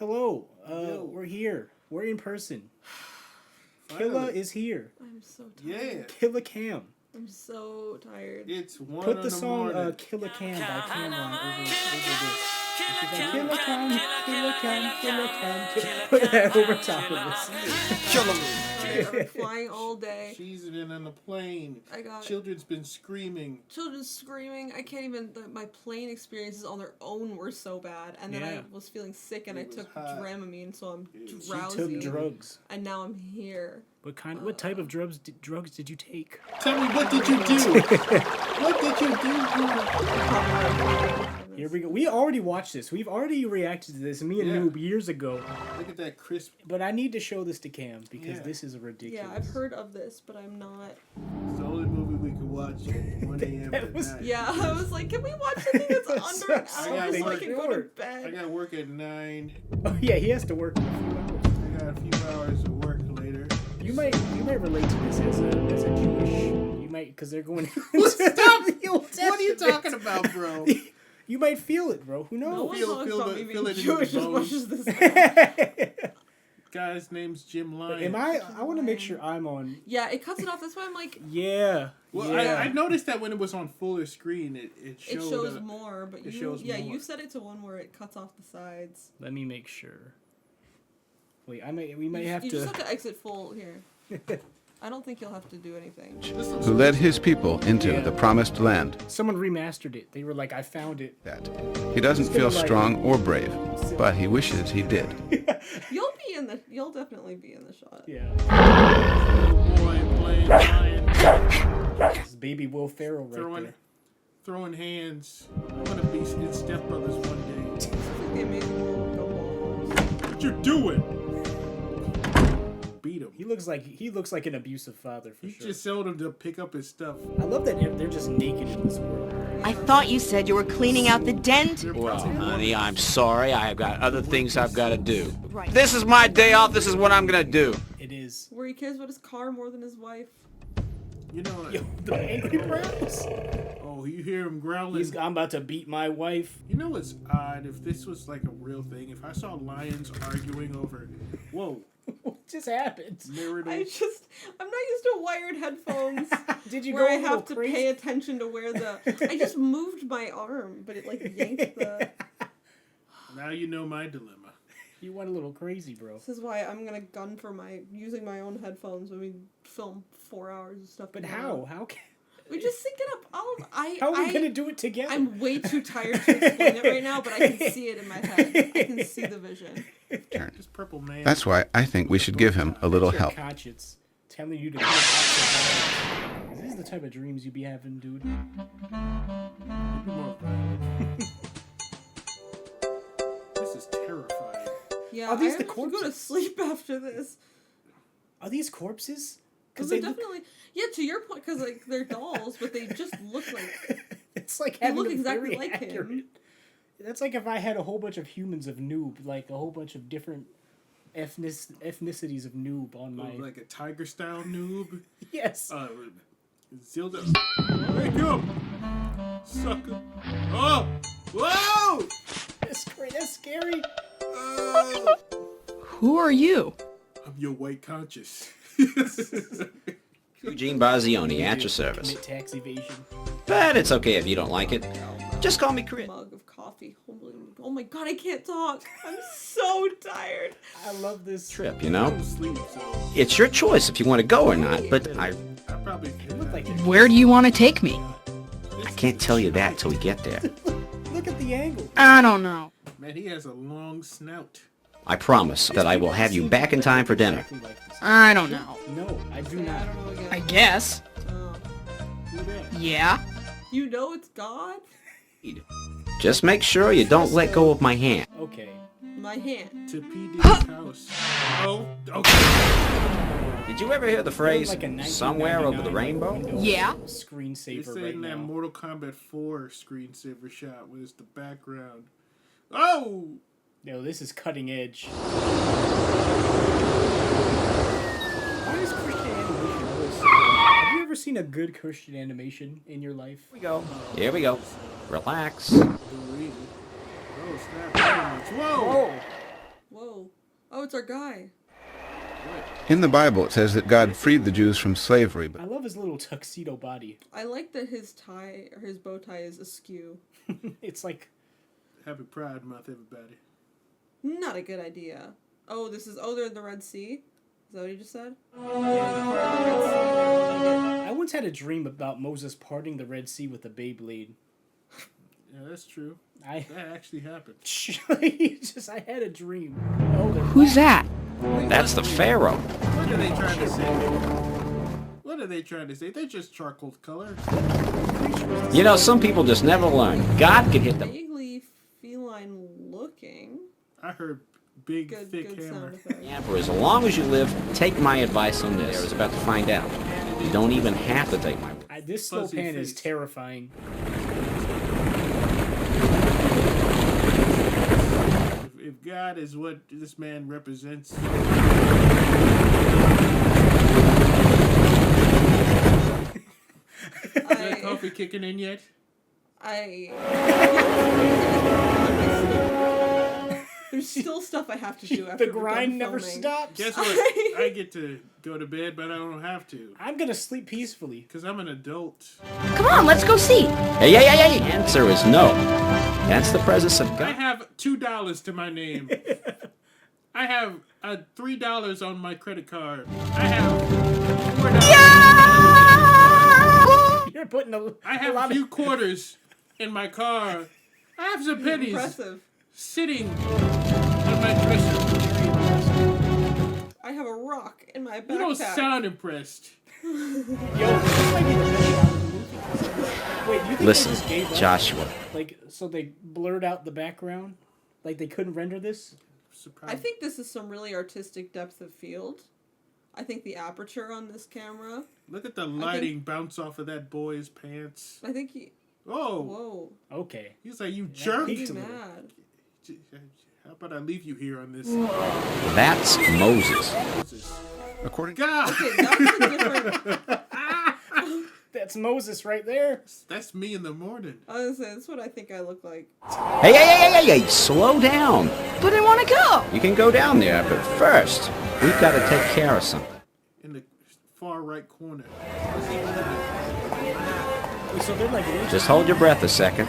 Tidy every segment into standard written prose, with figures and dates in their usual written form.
Hello. We're here. We're in person. Killa is here. I'm so tired. Yeah. Killa Cam. I'm so tired. It's 1 Put in the the song morning. Killa Cam by Cameron over this. Killa Cam, Killa Cam, Killa Cam. Put that over top of this. Kill 'em. I've been flying all day. She's been on the plane. I got Children's been screaming. children screaming. I can't even. My plane experiences on their own were so bad, and then I was feeling sick, and I took Dramamine, so I'm drowsy. She took drugs. And now I'm here. What type of drugs did you take? Tell me, what did you do? What did you do? Here we go. We already watched this. We've already reacted to this. Me and Noob years ago. Look at that crisp. But I need to show this to Cam because this is ridiculous. Yeah, I've heard of this, but I'm not. It's the only movie we could watch at 1 a.m. at night. Yeah, I was like, can we watch something that's under an hour so I can go to bed? I got work at 9. Oh yeah, he has to work in a few hours. I got a few hours of work later. You might relate to this as a Jewish. You might because they're going. Stop! What are you talking about, bro? You might feel it, bro. Who No knows? one Feel talks it about me in being your Jewish as much bones. as this. Guy's name's Jim Lyons. I want to make sure I'm on. Yeah, it cuts it off. That's why I'm like. Yeah. Well, yeah. I noticed that when it was on fuller screen, it showed. It shows more, but it shows more. you set it to one where it cuts off the sides. Let me make sure. Wait, we might have You to. just have to exit full here. I don't think you'll have to do anything. Who led his people into the promised land. Someone remastered it. They were like, I found it. He doesn't feel strong or brave, but he wishes he did. You'll definitely be in the shot. Yeah. Boy playing lion, This is baby Will Ferrell right there. throwing hands. I want to be in Step Brothers one day. It's like the amazing world of Gumball. What you doing? Beat him. He looks like an abusive father for He sure. just told him to pick up his stuff. I love that they're just naked in this world. I thought you said you were cleaning out the dent. Well, honey, I'm sorry. I've got other things I've got to do. Right. This is my day off. This is what I'm going to do. It is. Where he cares about his car more than his wife. You know. Yo, the angry growls. Oh, you hear him growling. I'm about to beat my wife. You know what's odd? If this was like a real thing, if I saw lions arguing over, whoa, What just happened? marital. I'm not used to wired headphones. Did you where go I a little have to crazy? pay attention to where I just moved my arm, but it like yanked the. Now you know my dilemma. You went a little crazy, bro. This is why I'm gonna gun for using my own headphones when we film 4 hours of stuff. But how? How can? We just sync it up. How are we gonna do it together? I'm way too tired to explain it right now, but I can see it in my head. I can see the vision. Just purple man. That's why I think we should give him a little Your help. conscience telling you to go back to Is this the type of dreams you be having, dude? This is terrifying. Yeah, Are these I the have to go to corpses? sleep after this. Are these corpses? Because they they're definitely to your point, because like they're dolls, but they just look like It's like they having look a exactly very like accurate. him. That's like if I had a whole bunch of humans of Noob, like a whole bunch of different ethnicities of Noob on my. Like a tiger style noob. Yes. Zilda. Wake up! Sucker. Oh! Whoa! That's great. That's scary. Oh! Who are you? I'm your white conscious. Eugene Bazzioni at your service. Commit tax evasion. But it's okay if you don't like it. Just call me Chris. Mug of coffee. Oh my god, I can't talk. I'm so tired. I love this Trip, you I know? don't sleep, so It's your choice if you want to go or not, but I probably It looked like Where do you want to take me? can't tell you that till we get there. Look at the angle. I don't know. Man, he has a long snout. I promise that I will have you back in time for dinner. Exactly like this. I don't know. No, I do I not. don't know again. I guess. Do that. Yeah. You know it's God? Just make sure you don't let go of my hand. Okay. My hand. To P. Diddy's house. Oh, okay. Did you ever hear the phrase, Like a somewhere over the 1999 rainbow? Windows Yeah. Screensaver It's right in that now. Mortal Kombat 4 screensaver shot with the background. Oh! Yo, this is cutting edge. Why is Christian animation always so good? Have you ever seen a good Christian animation in your life? Here we go. Here we go. Relax. Oh, snap. Whoa! Whoa! Oh, it's our guy. In the Bible, it says that God freed the Jews from slavery, but I love his little tuxedo body. I like that his tie or his bow tie is askew. It's like Happy Pride Month, everybody. Not a good idea. Oh, they're in the Red Sea? Is that what you just said? Yeah, I once had a dream about Moses parting the Red Sea with a Beyblade. Yeah, that's true. That actually happened. I had a dream. Oh, Who's that? That's the Pharaoh. What are they trying to say? What are they trying to say? They're just charcoal color. You know, some people just never learn. God could hit them. Vaguely feline looking. I heard big, thick good hammer. sound effect. Yeah, for as long as you live, take my advice on this. I was about to find out. You don't even have to take my advice. This slow Fuzzy pan is face. terrifying. If God is what this man represents, I is that coffee kicking in yet? There's still stuff I have to do after The we're grind done never filming. stops. Guess what? I get to go to bed, but I don't have to. I'm gonna sleep peacefully. Because I'm an adult. Come on, let's go see. Hey. Answer is no. That's the presence of I God. have $2 to my name. I have $3 on my credit card. I have $4. You're putting a I have a few quarters in my car. I have some pennies Impressive. sitting on my dresser. I have a rock in my backpack. You don't sound impressed. Yo, this might be the best shot of the movie. Wait, you think they Listen, just gave up? Joshua. Like, so they blurred out the background? Like, they couldn't render this? I think this is some really artistic depth of field. I think the aperture on this camera. Look at the lighting bounce off of that boy's pants. I think he. Oh, Whoa. Okay. he's like, you jerk. He's mad. How about I leave you here on this? That's Moses. according God, Okay, that's a different. That's Moses right there. that's me in the morning. I was gonna say, that's what I think I look like. Hey, slow down. But I want to go. You can go down there, but first, we've got to take care of something. In the far right corner. Wait, so they're like... Just hold your breath a second.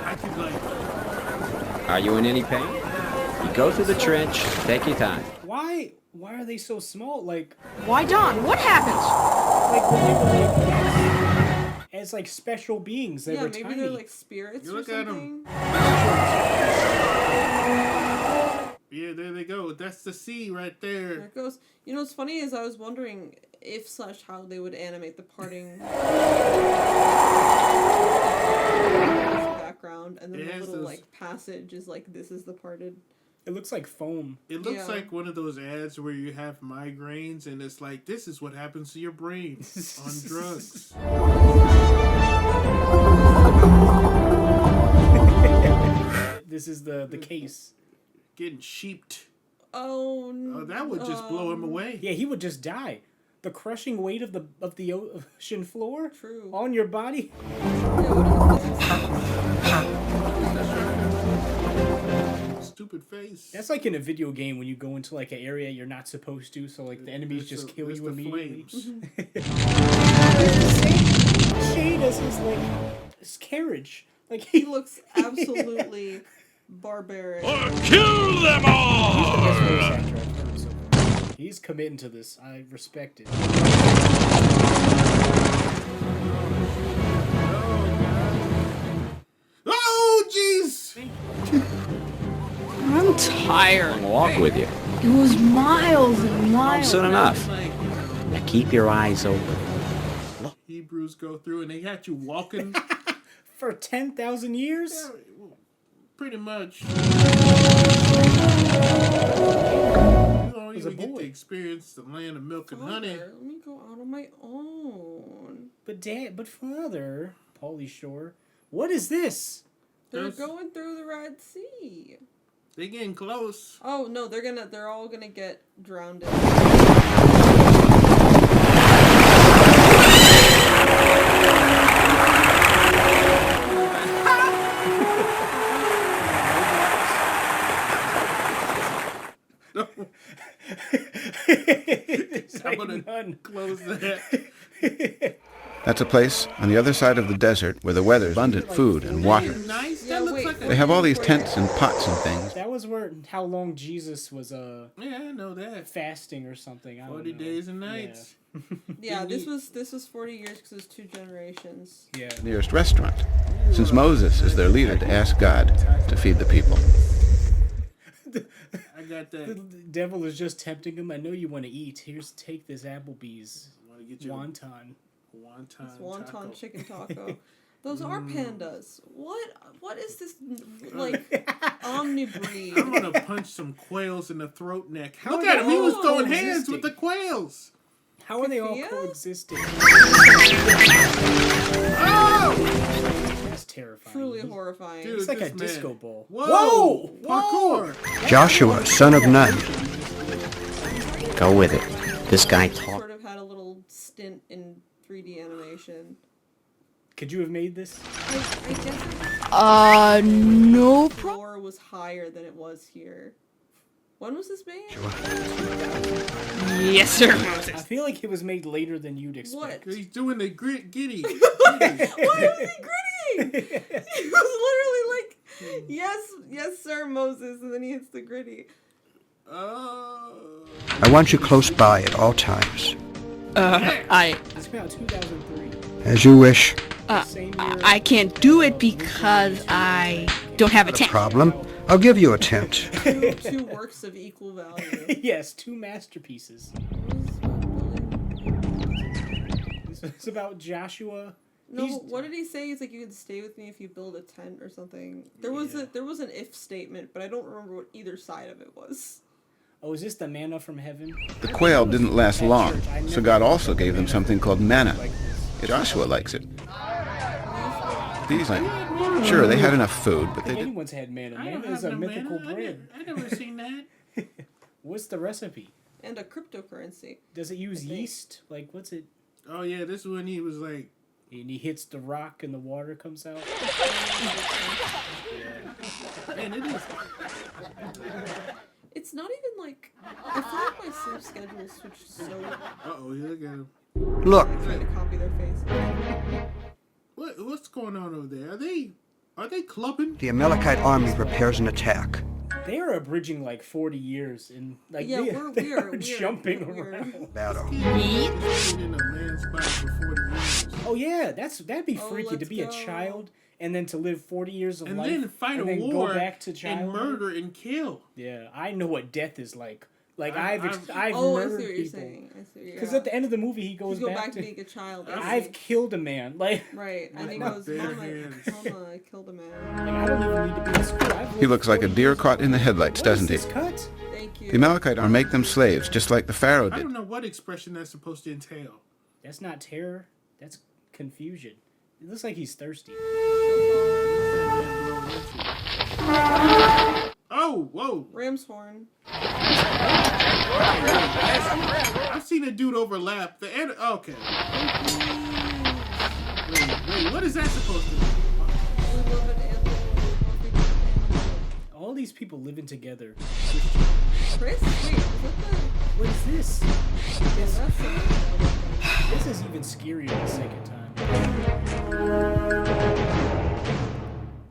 I could like. Are you in any pain? You go through the trench, take your time. Why are they so small? Like Why, Don? What happens? when they were like, as like special beings, they Yeah, were maybe tiny. they're like spirits You or look at 'em. something. Yeah, there they go. That's the sea right There there. it goes. You know what's funny is I was wondering if / how they would animate the parting background, and then It the has little those- like passage is like this is the parted. It looks like foam. It looks Yeah. like one of those ads where you have migraines and it's like, this is what happens to your brain on drugs. This is the case. Getting sheeped. Oh no! Oh, that would just blow him away. Yeah, he would just die. The crushing weight of the ocean floor True. on your body. Stupid face. That's like in a video game when you go into like an area you're not supposed to, so like the enemies just kill That's you the immediately. flames. Shade as his like his carriage. Like He looks absolutely barbaric. He's committing to this. I respect it. Oh, jeez! I'm tired. I'll walk with you. It was miles and miles. Soon enough. Now keep your eyes open. Hebrews go through and they had you walking. For 10,000 years? Yeah, pretty much. You don't Was a even get boy. to experience the land of milk and honey. Father, let me go out on my own. But father, Pauly Shore, what is this? They're There's- going through the Red Sea. They getting close. Oh no, they're all gonna get drowned. to close that. That's a place on the other side of the desert where the weather's abundant food and water. Nice. Yeah, That looks wait, like They have all these tents and pots and things. That was how long Jesus was Yeah, I know that. fasting or something. I don't 40 know. days and nights. Yeah, this was 40 years because it was 2 generations. Yeah. Nearest restaurant, since Moses is their leader to ask God to feed the people. I got The that. devil is just tempting him. I know you want to eat. Take this Applebee's Want to get your wonton. It's wonton taco. wonton chicken taco. Those are pandas. What is this like omnibreed? I'm gonna punch some quails in the throat neck. No, Look at him. He was no, throwing coexisting. hands with the quails. How are they all Kafia? coexisting? Oh! That's terrifying. Truly horrifying. Dude, It's like a this man. disco ball. Whoa! Whoa! Parkour! Joshua, son of Nun. Go with it. This guy talks. Sort of had a little stint in 3D animation. Could you have made this? I guess No the floor was higher than it was here. When was this made? Yes, sir. I feel like it was made later than you'd expect. What? He's doing the giddy. Why was he gritty? He was literally like, yes, sir, Moses, and then he hits the gritty. I want you close by at all times. It's about 2003. As you wish. Same year. I can't do it because I don't have a tent. Problem? I'll give you a tent. Two works of equal value. Yes, 2 masterpieces. It's about Joshua. No, what did he say? He's like, you can stay with me if you build a tent or something. There was an if statement, but I don't remember what either side of it was. Oh, is this the manna from heaven? The quail didn't last long, so God also gave them something called manna. Joshua likes it. These, sure, they had enough food, but they didn't. Anyone's had manna. I Manna don't is have a no mythical manna. bread. I never seen that. What's the recipe? And a cryptocurrency. Does it use I think. yeast? Like, what's it? Oh yeah, this is when he was like, And he hits the rock and the water comes out. man, it is. It's not even like, I feel like my sleep schedule switched so. Uh-oh, look at him. Look, I'm trying to copy their face. What's going on over there? Are they clubbing? the Amalekite army prepares an attack. They are abridging like 40 years and like Yeah, they are jumping we're- around. Battle. Been in a man's body for 40 years. Oh yeah, that'd be Oh, freaky to let's be a go. child and then to live 40 years of And life then fight and a then war go back to and childhood. murder and kill. Yeah, I know what death is like. Like I've Oh, I see murdered what you're people. saying. I see. Because at the end of the movie, he goes you go back, back to being a child. I've killed a man. Like, Right, and he my goes, bare Mama, hands." Mama, I killed a man. I don't even need to be in school. I've He lived looks like a 40 deer years. caught in the headlights, What is doesn't he? this cut? Thank you. The Amalekite are make them slaves, just like the Pharaoh I did. don't know what expression that's supposed to entail. That's not terror. That's confusion. It looks like he's thirsty. Oh, whoa. Ram's horn. I've seen a dude overlap. Okay. Wait, what is that supposed to be? We love an animal. All these people living together. Chris? Wait, is that the... What is this? Yes, that's the... This is even scarier the second time.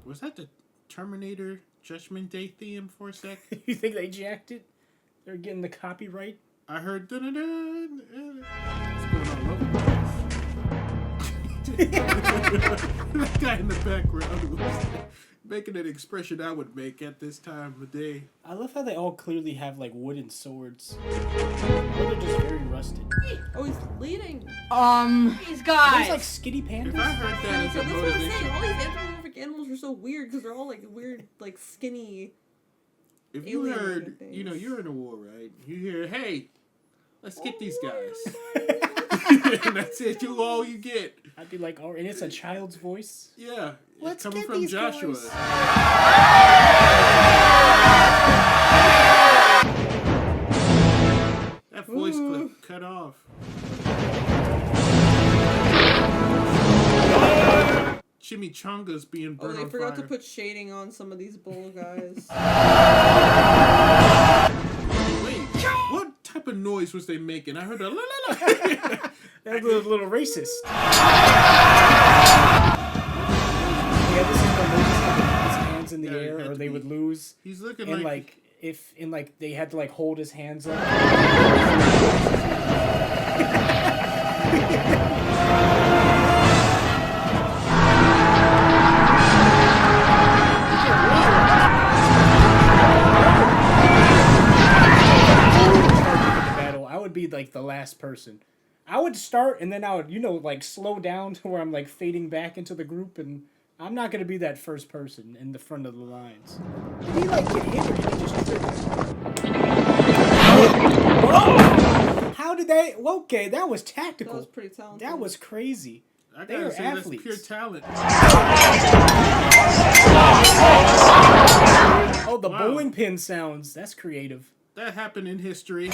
Was that the Terminator Judgment Day theme for a sec? You think they jacked it? They're getting the copyright? I heard dun-dun-dun. What's going on over there? That guy in the background was making an expression I would make at this time of day. I love how they all clearly have like wooden swords. Or they're just very rusted. Oh, he's leading. These There's guys. like skinny If I pandas. heard that as So a that's what I'm saying. motivation, All these anthropomorphic animals are so weird because they're all like weird, like skinny. if you alien heard, looking you know, things. you're in a war, right? You hear, hey, let's get these guys. And that's it. All you get. I'd be like, oh, and it's a child's voice. Yeah. Let's coming get from these Joshua. boys. That voice clip cut off. Chimichanga's being Oh, burned they on forgot fire. to put shading on some of these bull guys. Wait, what type of noise noise was they making? I heard a la la la. That was a little racist. Yeah, this is when Moses had to put his hands in the air, or they would lose. He's looking and like if and like they had to like hold his hands up. I would be like the last person. I would start and then I would, like slow down to where I'm like fading back into the group, and I'm not gonna be that first person in the front of the lines. Did he like get hit or did he just trip? Oh! How did they? Okay, that was tactical. That was pretty talented. That was crazy. I They gotta are say athletes. that's pure talent. Oh, the Wow. bowling pin sounds. That's creative. That happened in history.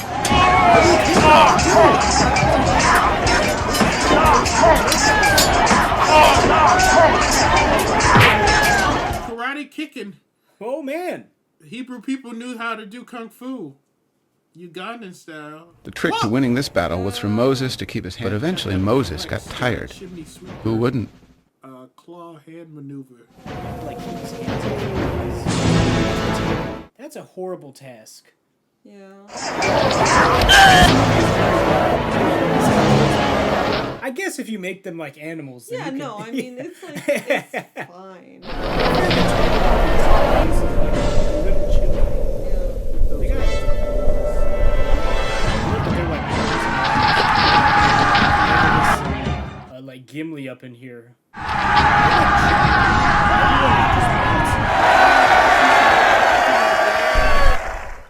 Karate kicking. Oh man. Hebrew people knew how to do kung fu. Ugandan style. The trick to winning this battle was for Moses to keep his hand. But eventually Moses got tired. Who wouldn't? Claw hand maneuver. Like that's a horrible task. Yeah. I guess if you make them like animals. Then Yeah, you can, no, I mean, it's like, it's fine. Like Gimli up in here.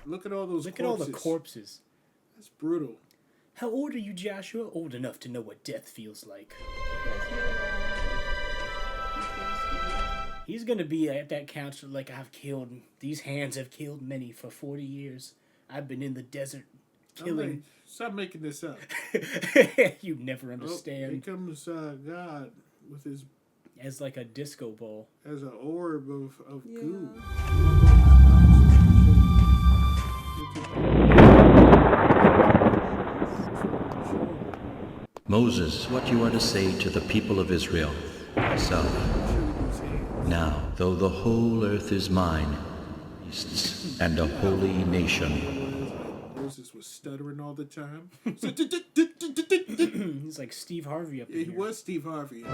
Look at all those Look corpses. at all the corpses. That's brutal. How old are you, Joshua? Old enough to know what death feels like. He's gonna be at that couch like these hands have killed many for 40 years. I've been in the desert killing. Stop making this up. You never understand. Here comes God with his... As like a disco ball. As an orb of goo. Moses, what you are to say to the people of Israel. So, now, though the whole earth is mine, and a holy nation. Moses was stuttering all the time. He's like Steve Harvey up in here. He was Steve Harvey.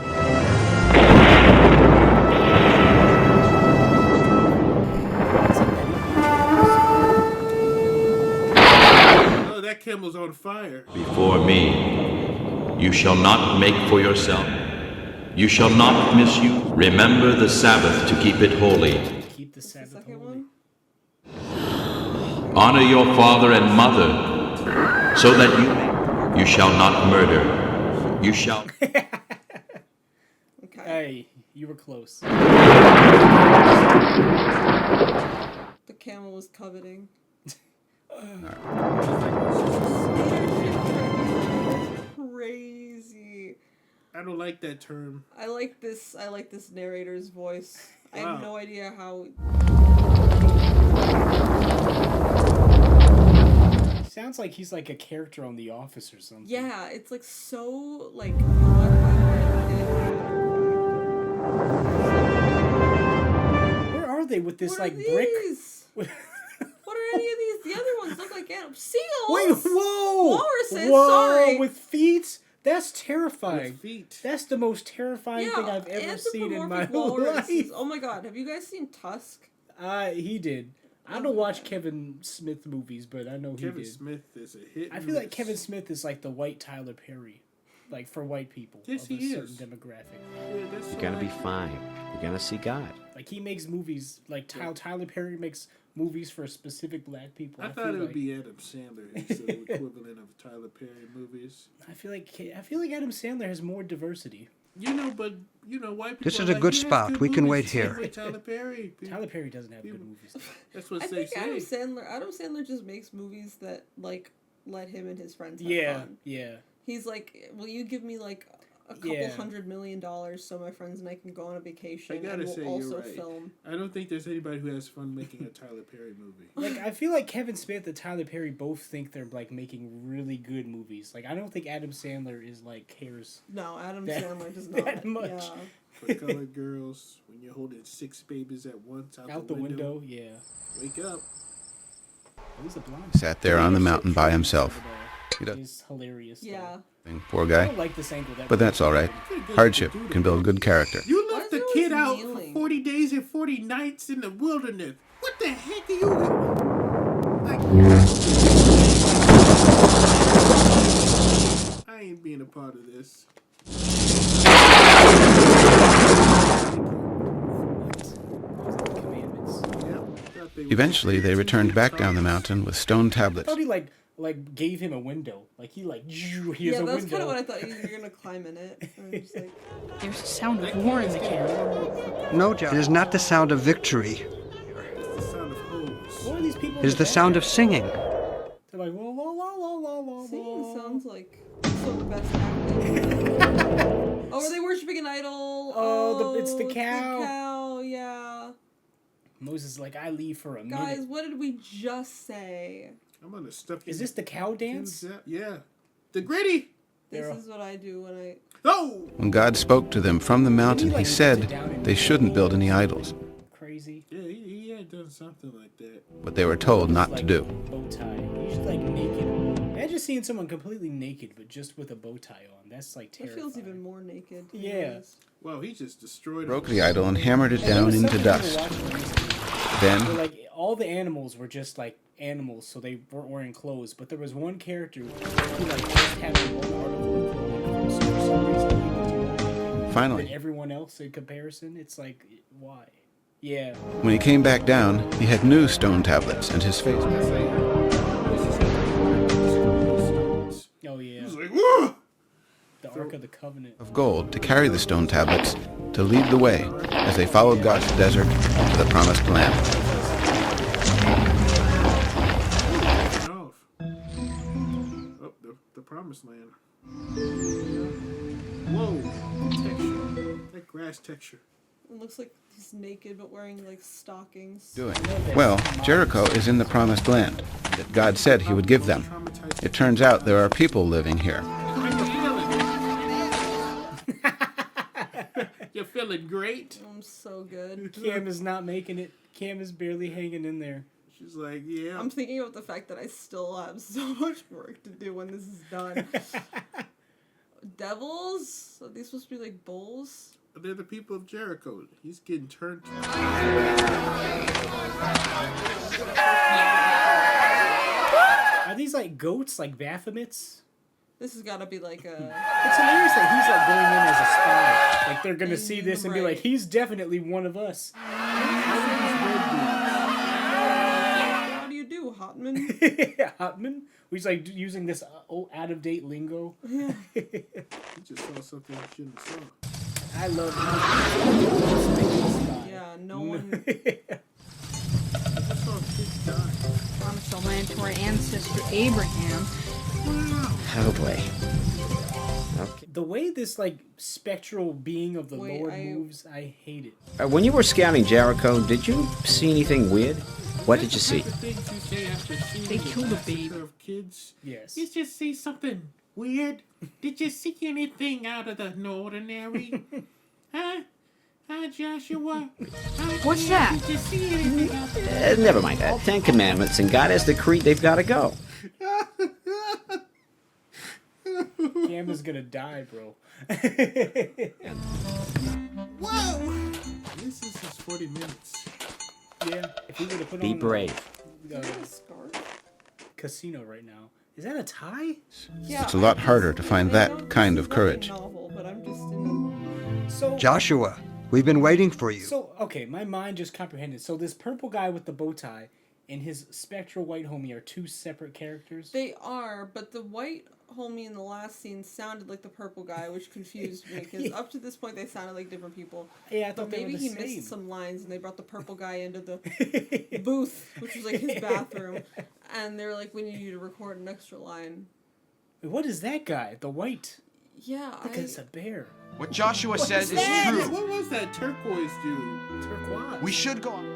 Oh, that camel's on fire. Before me, you shall not make for yourself. You shall not misuse. Remember the Sabbath to keep it holy. Keep the Sabbath holy. Honor your father and mother, so that you shall not murder. You shall... Okay. Hey, you were close. The camel was coveting. Crazy. I don't like that term. I like this narrator's voice. I have no idea how... Sounds like he's like a character on The Office or something. Yeah, it's like so like. Where are they with this what like are brick? These? What are any of these? The other ones look like animals. Seals. Wait, whoa! Walruses. Whoa, Sorry. with feet? That's terrifying. With feet. That's the most terrifying thing I've ever seen in my life. Oh my god, have you guys seen Tusk? He did. I don't watch Kevin Smith movies, but I know he did. Kevin Smith is a hit. I feel like Kevin Smith is like the white Tyler Perry, like for white people Yes, of a he certain is. demographic. You're gonna be fine. You're gonna see God. Like he makes movies like how Tyler Perry makes movies for specific black people. I thought it would be Adam Sandler. He's the equivalent of Tyler Perry movies. I feel like Adam Sandler has more diversity. But white people. This are is a like, good "He has spot. good We can wait movies." here. Same with Tyler Perry. Tyler Perry doesn't have good movies. That's what I they think say. Adam Sandler just makes movies that like let him and his friends have fun. Yeah. He's like, will you give me like a couple $100 million so my friends and I can go on a vacation and we'll also film. I don't think there's anybody who has fun making a Tyler Perry movie. Like, I feel like Kevin Smith and Tyler Perry both think they're, like, making really good movies. Like, I don't think Adam Sandler is, like, cares. No, Adam Sandler does not. That much. Yeah. For colored girls, when you're holding 6 babies at once out the window, yeah. Wake up. He's a blonde. Sat there on the mountain by himself. He's hilarious. Yeah. Poor I guy. don't like this angle. But that's all right. Hardship can build good character. You left the kid out for 40 days and 40 nights in the wilderness. What the heck are you... I ain't being a part of this. Eventually, they returned back down the mountain with stone I tablets. thought he like gave him a window. Like he like he has a that's window. kind of what I thought. You're gonna climb in it. And I'm just like, There's a sound of war in the camp. No, Jack. It is not the sound of victory. It's the sound of hose. What are these people? It is the sound of singing. They're like la la la la la la. singing sounds like some of the best acting. Oh, are they worshiping an idol? Oh, it's the it's cow. The cow, yeah. Moses is like, I leave for a Guys, minute. what did we just say? I'm gonna stuff you. Is this the cow dance? Yeah. The gritty. This is what I do when I... Oh! When God spoke to them from the mountain, he said they shouldn't build any idols, Crazy. Yeah, he had done something like that. but they were told not to do. Bow tie. He's like naked. Imagine seeing someone completely naked, but just with a bow tie on. That's like It terrifying. feels even more naked. to be Yeah. honest. Well, he just destroyed Broke it. the idol and hammered it down into dust. Where, Then, like all the animals were just like animals, so they weren't wearing clothes. But there was one character who like just had their own article of clothing, so for some reason he was more finally, than everyone else in comparison. It's like, why? Yeah. when he came back down, he had new stone tablets, and his face Oh yeah. He was like, whoa! The Ark of the Covenant. of gold to carry the stone tablets to lead the way as they followed God's desert to the promised land. Oh, the promised land. Whoa, texture. That grass texture. It looks like he's naked but wearing like stockings. Doing well, Jericho is in the promised land that God said he would give them. It turns out there are people living here. How you feeling? You're feeling great? I'm so good. Cam is not making it. Cam is barely hanging in there. She's like, yeah. I'm thinking about the fact that I still have so much work to do when this is done. Devils? Are these supposed to be like bulls? They're the people of Jericho. He's getting turned. Are these like goats, like Baphomets? This has got to be like a... It's hilarious that he's like going in as a spy. Like they're gonna see this and be like, Right. he's definitely one of us. How do you do, Hotman? Hotman? He's like using this old out of date lingo. Yeah. He just saw something he shouldn't have saw. I love it. Yeah, no one... I just saw kids die. Promised the land to our ancestor Abraham. Oh boy. Okay. The way this like spectral being of the Wait, Lord moves, I hate it. When you were scouting Jericho, did you see anything weird? What did you see? The things you say after seeing They the killed a massacre baby. of kids. Yes. You just see something weird. Did you see anything out of the ordinary? Huh, Joshua? What's that? Did you see anything out there? Never mind that. 10 Commandments, and God has decreed they've got to go. Cam is gonna die, bro. Whoa! This is just 40 minutes. Yeah. If we were to put Be on brave. Scarf? casino right now, is that a tie? Yeah, It's a lot harder to find that kind of courage. Novel, but I'm just in So Joshua, we've been waiting for you. So, okay, my mind just comprehended. So this purple guy with the bow tie and his spectral white homie are two separate characters? They are, but the white homie in the last scene sounded like the purple guy, which confused me, because up to this point they sounded like different people. Yeah, I But thought they were maybe the he same. missed some lines and they brought the purple guy into the booth, which was like his bathroom, and they were like, we need you to record an extra line. What is that guy? The white? Yeah, Look, it's a bear. What Joshua says is that? true. What was that turquoise dude? Turquoise. We should go on.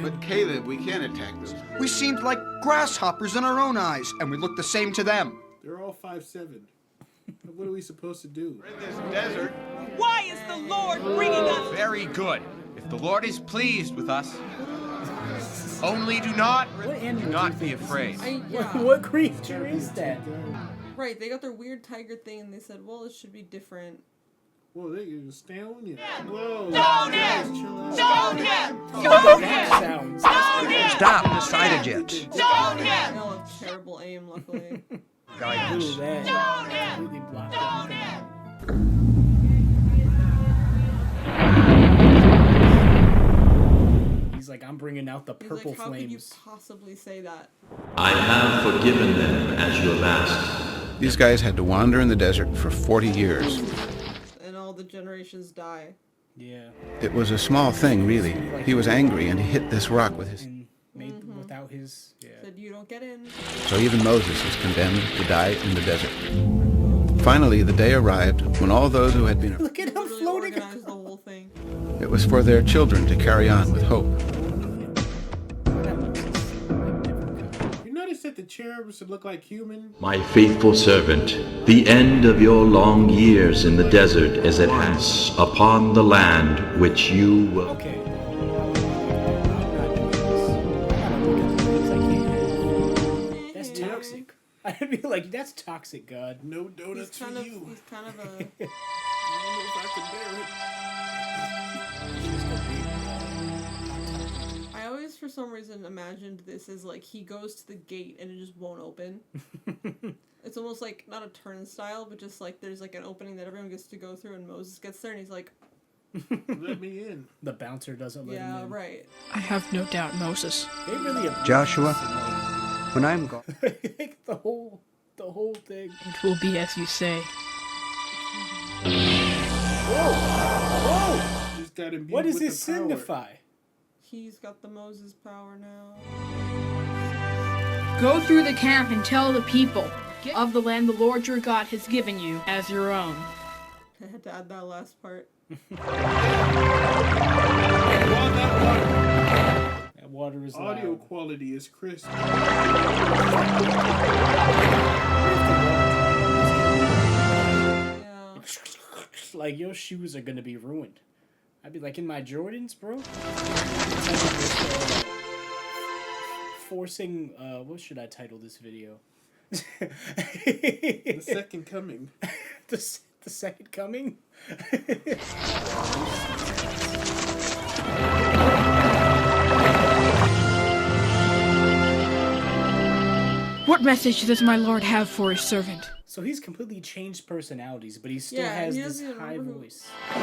But Caleb, we can't attack those. We seemed like grasshoppers in our own eyes, and we looked the same to them. They're all 5'7". What are we supposed to do? In this desert. Why is the Lord bringing us? Very good. If the Lord is pleased with us, only do not be afraid. What creature is that? Right, they got their weird tiger thing and they said, well, it should be different. Whoa, they can stone you. Whoa. Stone him! Stone him! That sounds. Stop, decided yet. Stone They him! all have terrible aim, luckily. Guidance. Ooh, that Stone him! completely blocked everything out. He's like, I'm bringing out the He's purple like, how could you flames. possibly say that? I have forgiven them as you have asked. These guys had to wander in the desert for 40 years. And all the generations die. Yeah. It was a small thing, really. He was angry and he hit this rock with his... And made without his. Yeah. Said, you don't get in. So even Moses was condemned to die in the desert. Finally, the day arrived when all those who had been... Look at him Literally floating. organized the whole thing. It was for their children to carry on with hope. You notice that the cherubs look like human? My faithful servant, the end of your long years in the desert is at hand upon the land which you will... Okay. That's toxic. I'd be like, that's toxic, God. No donuts He's for kind of, you. he's kind of a... I don't know if I can bear it. I always, for some reason, imagined this as like he goes to the gate and it just won't open. It's almost like not a turnstile, but just like there's like an opening that everyone gets to go through, and Moses gets there and he's like, Let me in. The bouncer doesn't let him yeah, in. right. I have no doubt Moses. They really Joshua, when I'm gone. like, the whole thing. It will be as you say. Whoa! Just got imbued What does with this the power. signify? He's got the Moses power now. Go through the camp and tell the people of the land the Lord your God has given you as your own. I had to add that last part. That water is Audio loud. quality is crisp. Yeah. Like, your shoes are gonna be ruined. I'd be like, in my Jordans, bro? Forcing, what should I title this video? The second coming. the second coming? What message does my Lord have for his servant? So he's completely changed personalities, but he still Yeah, has he this doesn't high remember who- voice. He's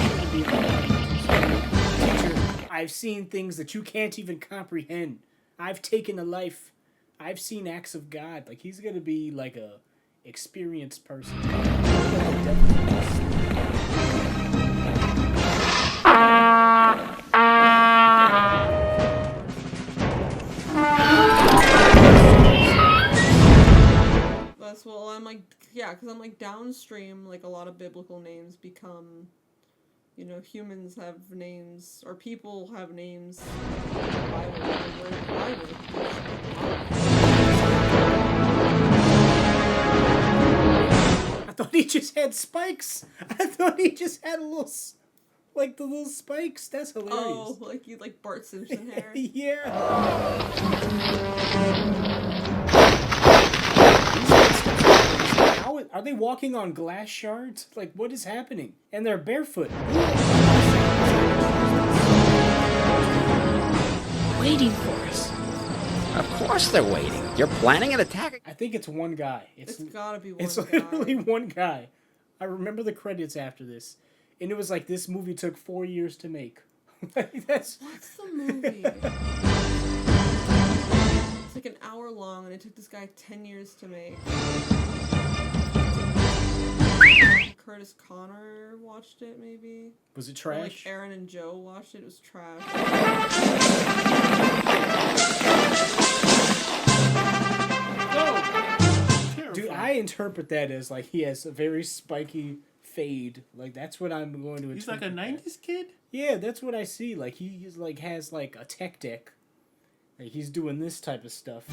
gonna be like, teacher, I've seen things that you can't even comprehend. I've taken a life. I've seen acts of God. Like, he's gonna be like a experienced person. That's well, I'm like, yeah, because I'm like downstream, like a lot of biblical names become, you know, humans have names, or people have names. I thought he just had spikes. I thought he just had a little, like the little spikes. That's hilarious. Oh, like you like Bart Simpson hair. Yeah. How are they walking on glass shards? Like, what is happening? And they're barefoot. Waiting for us. Of course they're waiting. You're planning an attack. I think it's one guy. It's gotta be one It's guy. literally one guy. I remember the credits after this, and it was like this movie took 4 years to make. Like, that's What's the movie? It's like an hour long, and it took this guy 10 years to make. Curtis Connor watched it, maybe. Was it Or, like trash? Aaron and Joe watched it. It was trash. Dude, I interpret that as like he has a very spiky fade. Like that's what I'm going to interpret. He's like a 90s kid? Yeah, that's what I see. Like he's like has like a tech deck. Like he's doing this type of stuff.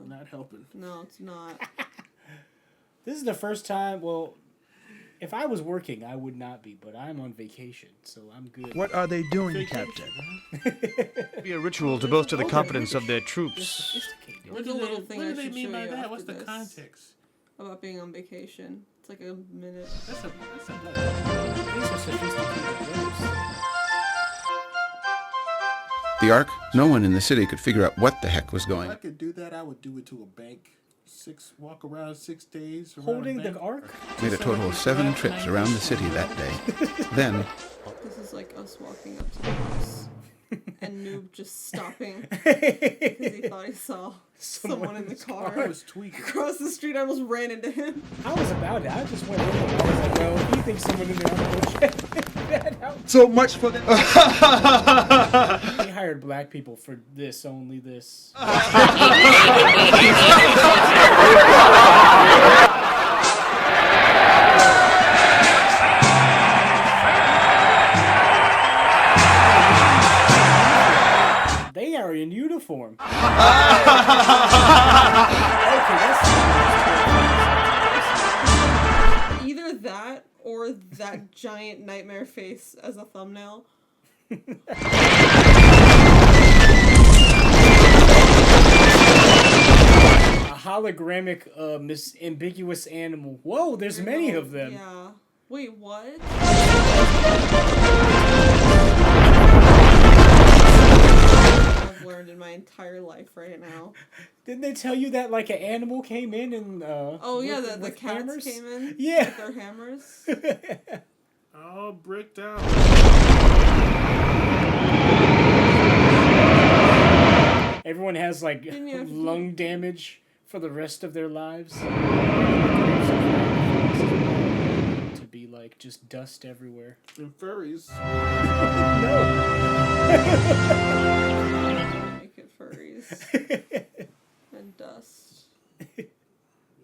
Not helping. No, it's not. This is the first time. Well, if I was working, I would not be, but I'm on vacation, so I'm good. What are they doing, Captain? Be a ritual to boast to the competence of their troops. There's a little thing What I do they should mean show by you that? What's after the this context? about being on vacation. It's like a minute. That's a These are sophisticated ropes. The Ark, no one in the city could figure out what the heck was If going. I could do that, I would do it to a bank. Walk around 6 days. Holding the Ark? Made a total of 7 trips around the city that day. Then, This is like us walking up to the house and Noob just stopping because he thought he saw someone in the car. I was tweaking. Across the street, I almost ran into him. I was about it. I just went in. I was like, well, if you think someone in there, I'm going to check that out. So much for the... They hired black people for this, only this. They are in uniform. Okay, Either that or that giant nightmare face as a thumbnail. A hologramic, ambiguous animal. Whoa, there's many of them. Yeah. Wait, what? I've learned in my entire life right now. Didn't they tell you that like an animal came in and Oh yeah, the with cats hammers? came in Yeah. with their hammers. All bricked out. Everyone has like Didn't you have to- lung damage for the rest of their lives. To be like just dust everywhere. And furries. Make it furries and dust.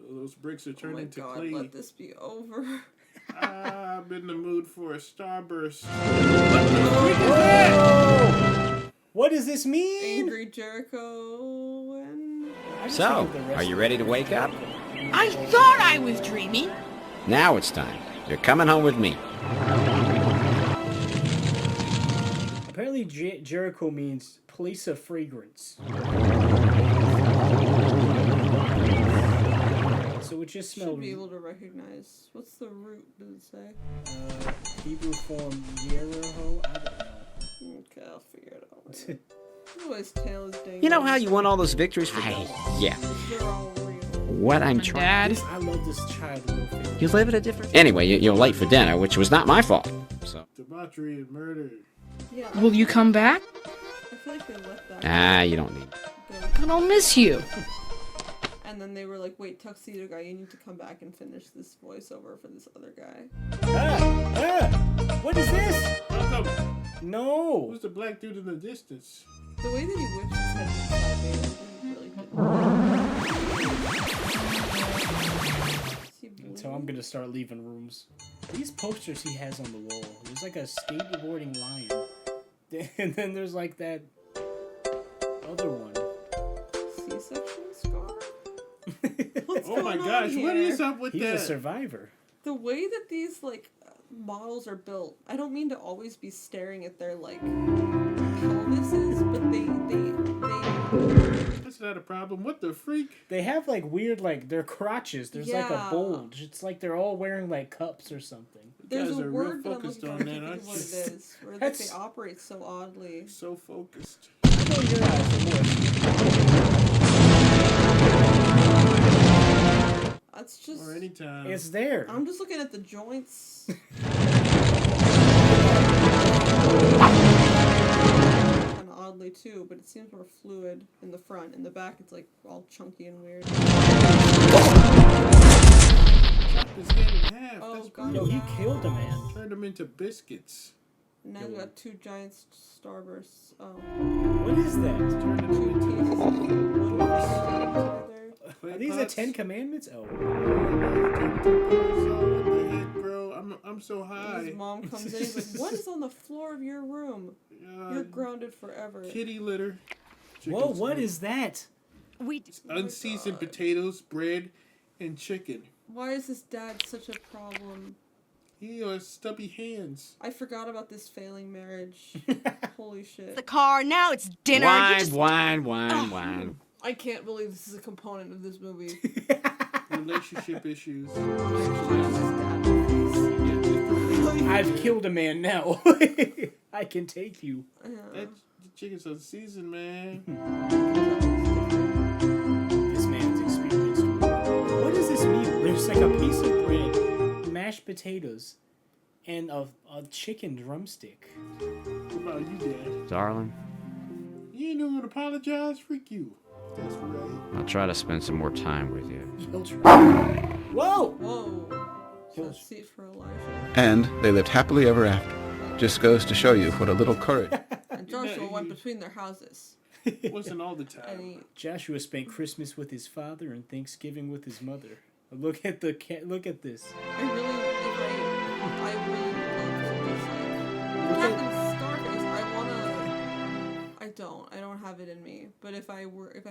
Those bricks are turning to God, clay. let this be over. I'm in the mood for a starburst. What does this mean? Angry Jericho and... So, are you ready to wake up? I thought I was dreaming. Now it's time. You're coming home with me. Apparently Jericho means place of fragrance. So it just Should smelled... be able to recognize. What's the root, does it say? Hebrew form Jericho? I don't know. Okay, I'll figure it out later. Always tail is dang. You know how you won all those victories for... Yeah. They're all real. What I'm trying... I love this child welfare. You live at a different... Anyway, you're late for dinner, which was not my fault. So... Debauchery and murder. Yeah. Will you come back? I feel like they let that you don't need... I don't miss you. And then they were like, wait, Tuxedo Guy, you need to come back and finish this voiceover for this other guy. What is this? Welcome. No. Who's the black dude in the distance? The way that he whips his head sideways, he really did. So I'm gonna start leaving rooms. These posters he has on the wall. There's like a skateboarding lion. And then there's like that other one. C-section scar? Oh my gosh, what is up with He's that? a survivor. The way that these, like, models are built, I don't mean to always be staring at their, like, pelvises, but they That's not a problem. What the freak? They have like weird, like their crotches. There's like a Yeah. bulge. It's like they're all wearing like cups or something. There's guys a are real word that I'm focused looking on for, I that, can't aren't think of what you? it is, where like, they operate so oddly. So focused. I know your eyes are That's just... Or anytime. It's there. I'm just looking at the joints. Kind of oddly too, but it seems more fluid in the front. In the back, it's like all chunky and weird. Chopped his head in half. Oh, That's God. Yo, he killed a man. Turned him into biscuits. And now we got two giant starbursts. Oh. What is that? Turned him Two into teeth. Are these the 10 Commandments? Oh. Bro, I'm so high. His mom comes in. He's like, "What is on the floor of your room? You're grounded forever." Kitty litter. Whoa, what is that? Unseasoned potatoes, bread, and chicken. Why is his dad such a problem? He has stubby hands. I forgot about this failing marriage. Holy shit. The car, now it's dinner. Wine. I can't believe this is a component of this movie. Relationship issues. I've killed a man now. I can take you. That chicken's unseasoned, man. This man's experienced. What is this meal? There's like a piece of bread, mashed potatoes, and a chicken drumstick. What about you, Dad? Darling, You ain't even gonna apologize? Freak you. That's right. I'll try to spend some more time with you. He'll try. Whoa! Whoa. He'll see it for Elijah. And they lived happily ever after. Just goes to show you what a little courage. And Joshua went between their houses. It wasn't all the time. And Joshua spent Christmas with his father and Thanksgiving with his mother. Look at the look at this. I really love to just like Captain Scarface. I don't have it in me. But if I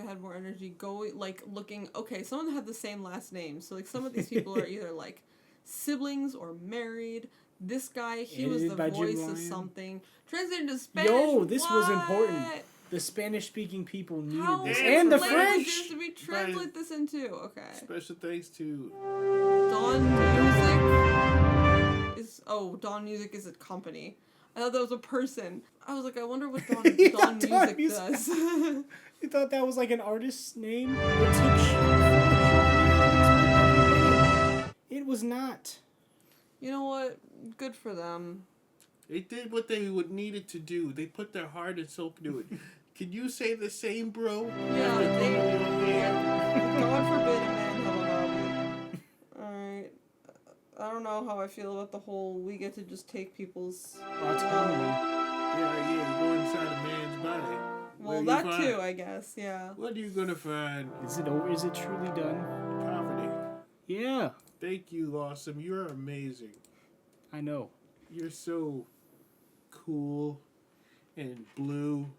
had more energy, go like looking. Okay, some of them have the same last name, so like some of these people are either like siblings or married. This guy, he was the voice of something. Translated to Spanish. Yo, this was important. The Spanish-speaking people needed this, many and the languages French. did we translate this into? Okay. Special thanks to Dawn Music is a company. I thought that was a person. I was like, I wonder what Dawn Music does. You thought that was like an artist's name? It was not. You know what? Good for them. They did what they would needed to do. They put their heart and soul into it. Can you say the same, bro? Yeah, God forbid a man have a hobby. Alright. I don't know how I feel about the whole we get to just take people's autonomy. Yeah, you go inside a man's body. Well, that too, I guess, yeah. What are you gonna find? Is it truly done? Poverty. Yeah. Thank you, Awesome. You're amazing. I know. You're so cool and blue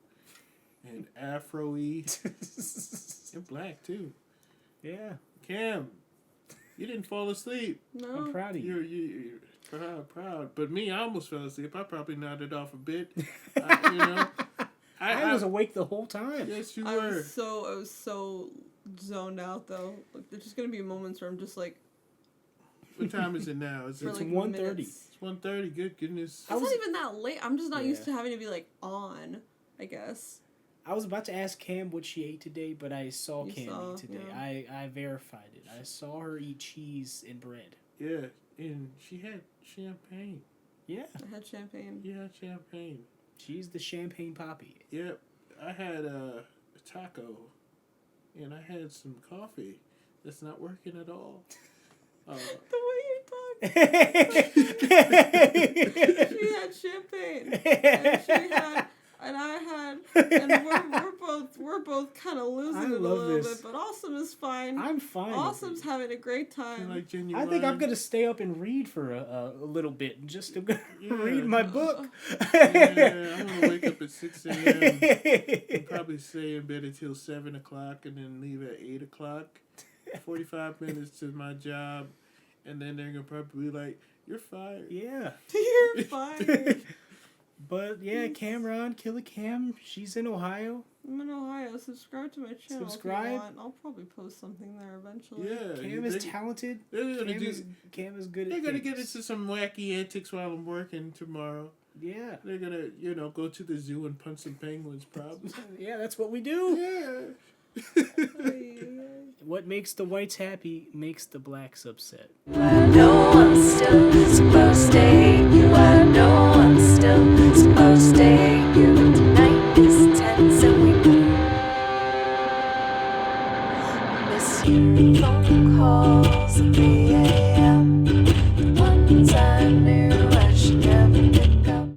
and afro-y. You're black too. Yeah. Cam, you didn't fall asleep. No. I'm proud of you. You're proud. But me, I almost fell asleep. I probably nodded off a bit. I was awake the whole time. Yes, you I were. was so zoned out though. Like, there's just gonna be moments where I'm just like. What time is it now? It's like 1:30. It's 1:30. Good goodness. It's not even that late. I'm just not used to having to be like on, I guess. I was about to ask Cam what she ate today, but I saw Cam eat today. Yeah. I verified it. I saw her eat cheese and bread. Yeah, and she had champagne. Yeah. I had champagne. You had champagne. She's the champagne poppy. Yep. I had a taco, and I had some coffee. That's not working at all. The way you talk. She had champagne, and I had, and we're both kind of losing it a little bit. But Awesome is fine. I'm fine. Awesome's having a great time. Like I think I'm gonna stay up and read for a little bit, just to read my book. Yeah, I'm gonna wake up at 6 a.m. and probably stay in bed until 7 o'clock, and then leave at 8 o'clock. 45 minutes to my job, and then they're gonna probably be like, "You're fired." Yeah. You're fired. But yeah, Cameron, Killer Cam, she's in Ohio. I'm in Ohio. Subscribe to my channel. Subscribe. If you want. I'll probably post something there eventually. Yeah, Cam is talented. Cam is good at They're gonna things. get into some wacky antics while I'm working tomorrow. Yeah. They're gonna, go to the zoo and punch some penguins, probably. Yeah, that's what we do. Yeah. What makes the whites happy makes the blacks upset. I know I'm still supposed to hate you. I know I'm still supposed to hate you. Tonight is tense and we miss you. Phone calls and